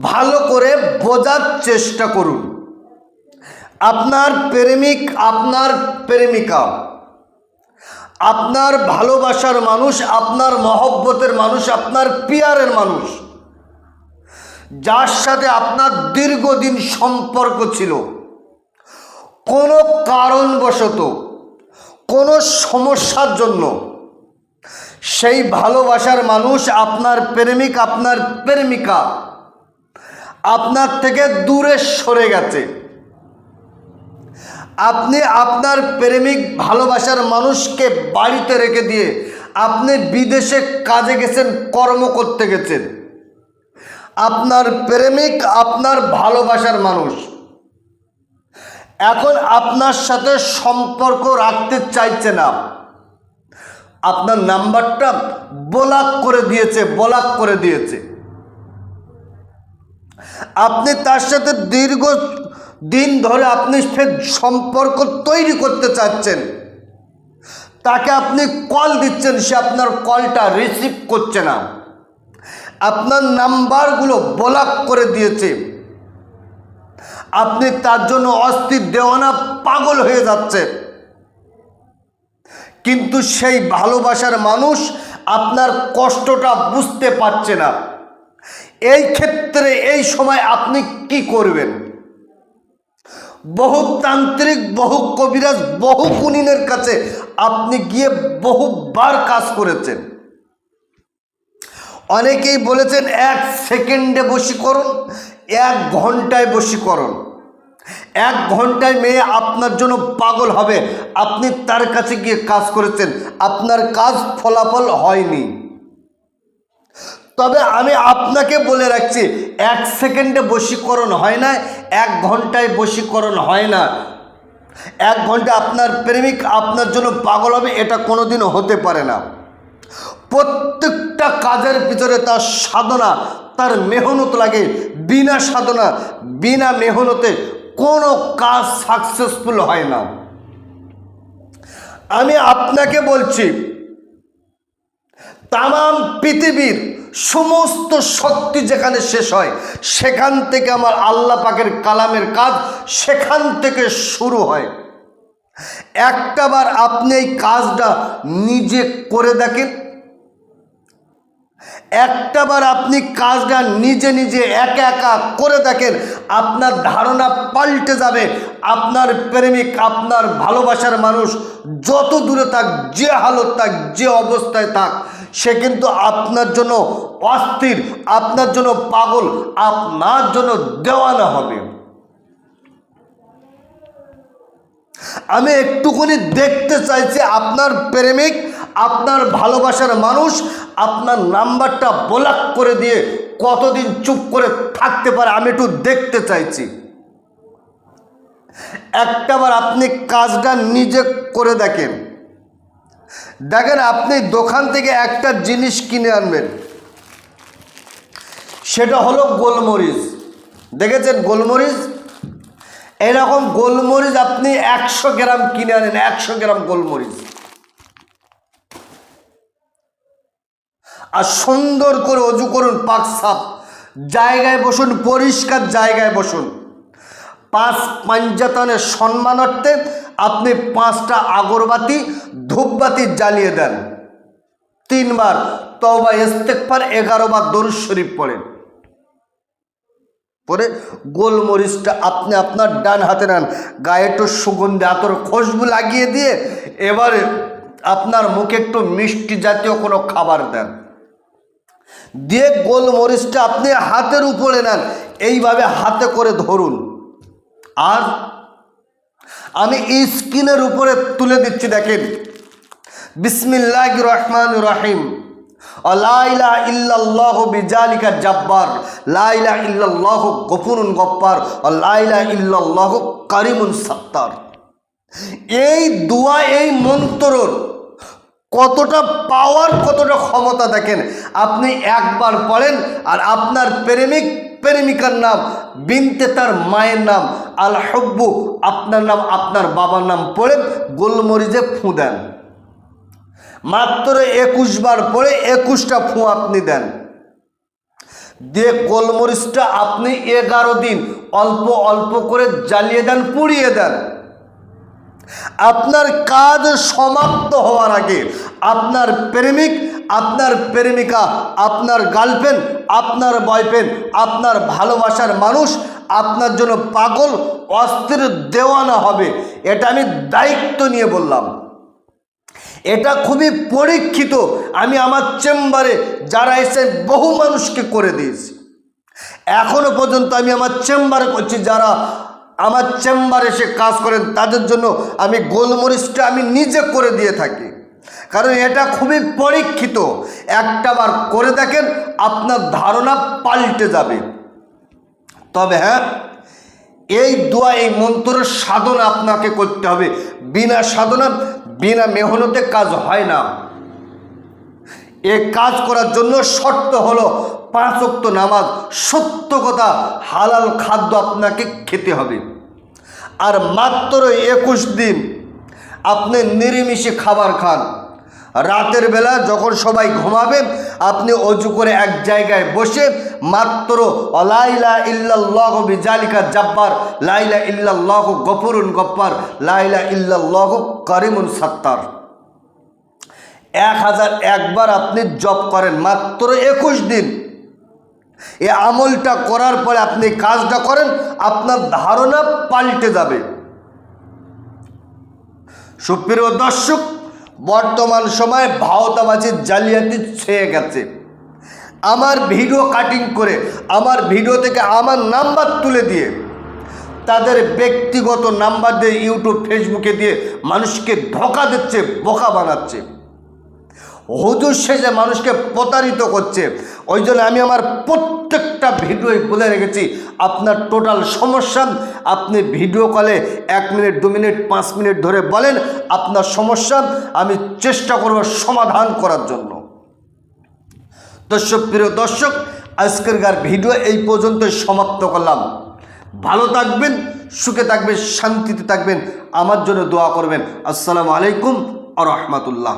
ভালো করে বোঝার চেষ্টা করুন। আপনার প্রেমিক, আপনার প্রেমিকা, আপনার ভালোবাসার মানুষ, আপনার মহব্বতের মানুষ, আপনার পিয়ারের মানুষ, যার সাথে আপনার দীর্ঘদিন সম্পর্ক ছিল, কোনো কারণবশত কোনো সমস্যার জন্য সেই ভালোবাসার মানুষ, আপনার প্রেমিক, আপনার প্রেমিকা আপনার থেকে দূরে সরে গেছে। আপনি আপনার প্রেমিক ভালোবাসার মানুষকে বাড়িতে রেখে দিয়ে আপনি বিদেশে কাজে গেছেন, কর্ম করতে গেছেন। আপনার প্রেমিক, আপনার ভালোবাসার মানুষ এখন আপনার সাথে সম্পর্ক রাখতে চাইছে না। আপনার নাম্বারটা ব্লক করে দিয়েছে। আপনি তার সাথে দীর্ঘ দিন ধরে আপনি ফের সম্পর্ক তৈরি করতে চাচ্ছেন। তাকে আপনি কল দিচ্ছেন, সে আপনার কলটা রিসিভ করছে না। আপনার নাম্বারগুলো ব্লক করে দিয়েছে। আপনি তার জন্য অস্থির, দেওয়ানা, পাগল হয়ে যাচ্ছে। কিন্তু সেই ভালোবাসার মানুষ আপনার কষ্টটা বুঝতে পারছে না। এই ক্ষেত্রে এই সময় আপনি কি করবেন? বহু তান্ত্রিক, বহু কবিরাজ, বহু গুণিনের কাছে আপনি গিয়ে বহুবার কাজ করেছেন। অনেকেই বলেছেন 1 সেকেন্ডে বশীকরণ, 1 ঘন্টায় বশীকরণ। 1 ঘন্টায় মেয়ে আপনার জন্য পাগল হবে। আপনি তার কাছে গিয়ে কাজ করেছেন, আপনার কাজ ফলাফল হয়নি। তবে আমি আপনাকে বলে রাখছি, 1 সেকেন্ডে বশীকরণ হয় না, 1 ঘন্টায় বশীকরণ হয় না। 1 ঘন্টা আপনার প্রেমিক আপনার জন্য পাগল হবে, এটা কোনোদিনও হতে পারে না। প্রত্যেকটা কাজের ভিতরে তার সাধনা, তার মেহনত লাগে। বিনা সাধনা, বিনা মেহনতে কোনো কাজ সাকসেসফুল হয় না। আমি আপনাকে বলছি, তামাম পৃথিবীর সমস্ত শক্তি যেখানে শেষ হয়, সেখান থেকে আমার আল্লাহ পাকের কালামের কাজ সেখান থেকে শুরু হয়। একটাবার আপনি এই কাজটা নিজে করে দেখেন, একটাবার আপনি কাজটা নিজে নিজে একা একা করে দেখেন, আপনার ধারণা পাল্টে যাবে। আপনার প্রেমিক, আপনার ভালোবাসার মানুষ যত দূরে থাক, যে হালত থাক, যে অবস্থায় থাক, সে কিন্তু আপনার জন্য অস্থির, আপনার জন্য পাগল, আপনার জন্য দেওয়ানা হবে। আমি একটুখানি দেখতে চাইছি আপনার প্রেমিক, আপনার ভালোবাসার মানুষ আপনার নাম্বারটা ব্লক করে দিয়ে কতদিন চুপ করে থাকতে পারে, আমি একটু দেখতে চাইছি। একটাবার আপনি কাজটা নিজে করে দেখেন। আপনি দোকান থেকে একটা জিনিস কিনে আনবেন, সেটা হলো গোলমরিচ। দেখেছেন গোলমরিচ? এরকম গোলমরিচ আপনি 100 গ্রাম কিনে আনেন, 100 গ্রাম গোলমরিচ, আর সুন্দর করে অজু করুন, পাক সাফ জায়গায় বসুন, পরিষ্কার জায়গায় বসুন। 5 পাঞ্জাতনের সম্মানার্থে আপনি 5টা আগরবাতি, ধূপবাতি জ্বালিয়ে দেন। 3 বার তওবা ইস্তেগফার, 11 বার দরুদ শরীফ পড়েন। পরে গোলমরিচটা আপনি আপনার ডান হাতে নেন, গায়ে একটু সুগন্ধি আতর খুশবু লাগিয়ে দিয়ে এবারে আপনার মুখে একটু মিষ্টি জাতীয় কোনো খাবার দেন, দিয়ে গোলমরিচটা আপনি হাতের উপরে নেন, এইভাবে হাতে করে ধরুন। আর আমি স্ক্রিনের উপরে তুলে দিচ্ছি, দেখেন, বিসমিল্লাহির রহমানির রহিম, লা ইলাহা ইল্লাল্লাহু বিজালিকা জাব্বার, লা ইলাহা ইল্লাল্লাহু গফুরুন গফফার, লা ইলাহা ইল্লাল্লাহু কারিমুন সাত্তার। এই দোয়া, এই মন্ত্রর কতটা পাওয়ার, কতটা ক্ষমতা দেখেন। আপনি একবার পড়েন, আর আপনার প্রেমিক, প্রেমিকার নাম, বিনতে তার মায়ের নাম, আল হুব্বু আপনার নাম, আপনার বাবার নাম পড়ে গোলমরিচে ফু দেন। মাত্র 21 বার পড়ে 21টা ফু আপনি দেন। দিয়ে গোলমরিচটা আপনি 11 দিন অল্প অল্প করে জ্বালিয়ে দেন, পুড়িয়ে দেন। আপনার কাজ সমাপ্ত হওয়ার আগে আপনার প্রেমিক, আপনার প্রেমিকা, আপনার গার্লফ্রেন্ড, আপনার বয়ফ্রেন্ড, আপনার ভালোবাসার মানুষ আপনার জন্য পাগল অস্থির দেওয়ানা হবে। এটা আমি দায়িত্ব নিয়ে বললাম। এটা খুবই পরীক্ষিত। আমি আমার চেম্বারে যারা এসে বহু মানুষকে করে দিয়েছি। এখনো পর্যন্ত আমি আমার চেম্বারে করছি, যারা আমার চেম্বারে এসে কাজ করেন তাদের জন্য আমি গোলমরিচটা আমি নিজে করে দিয়ে থাকি, কারণ এটা খুবই পরীক্ষিত। একটাবার করে দেখেন, আপনার ধারণা পাল্টে যাবে। তবে হ্যাঁ, এই দোয়া, এই মন্ত্রের সাধনা আপনাকে করতে হবে। বিনা সাধনা, বিনা মেহনতে কাজ হয় না। এই কাজ করার জন্য শর্ত হলো 5 ওয়াক্ত নামাজ, সত্য কথা, হালাল খাদ্য আপনাকে খেতে হবে। আর মাত্র 21 দিন আপনি নিরামিষে খাবার খান। রাতের বেলা যখন সবাই ঘুমাবে, আপনি অজু করে এক জায়গায় বসে মাত্র লা ইলাহা ইল্লাল্লাহু বিজালিকা জাব্বার, লা ইলাহা ইল্লাল্লাহু গফুরুন গফ্ফার, লা ইলাহা ইল্লাল্লাহু করিমুন সাত্তার 1001 বার আপনি জপ করেন মাত্র 21 দিন। এই আমলটা করার পরে আপনি কাজটা করেন, আপনার ধারণা পাল্টে যাবে। সুপ্রিয় দর্শক, বর্তমান সময়ে ভাওতাবাজির জালিয়াতি ছেয়ে গেছে। আমার ভিডিও কাটিং করে, আমার ভিডিও থেকে আমার নাম্বার তুলে দিয়ে, তাদের ব্যক্তিগত নাম্বার দিয়ে ইউটিউব ফেসবুকে দিয়ে মানুষকে ধোঁকা দিচ্ছে, বোকা বানাচ্ছে, হুজুর সেজে মানুষকে প্রতারিত করছে। ওই জন্য আমি আমার প্রত্যেকটা ভিডিওয় বলে রেখেছি, আপনার টোটাল সমস্যা আপনি ভিডিও কলে 1 মিনিট, 2 মিনিট, 5 মিনিট ধরে বলেন আপনার সমস্যা, আমি চেষ্টা করব সমাধান করার জন্য। তো প্রিয় দর্শক, আজকেরকার ভিডিও এই পর্যন্ত সমাপ্ত করলাম। ভালো থাকবেন, সুখে থাকবেন, শান্তিতে থাকবেন, আমার জন্য দোয়া করবেন। আসসালামু আলাইকুম ওয়া রাহমাতুল্লাহ।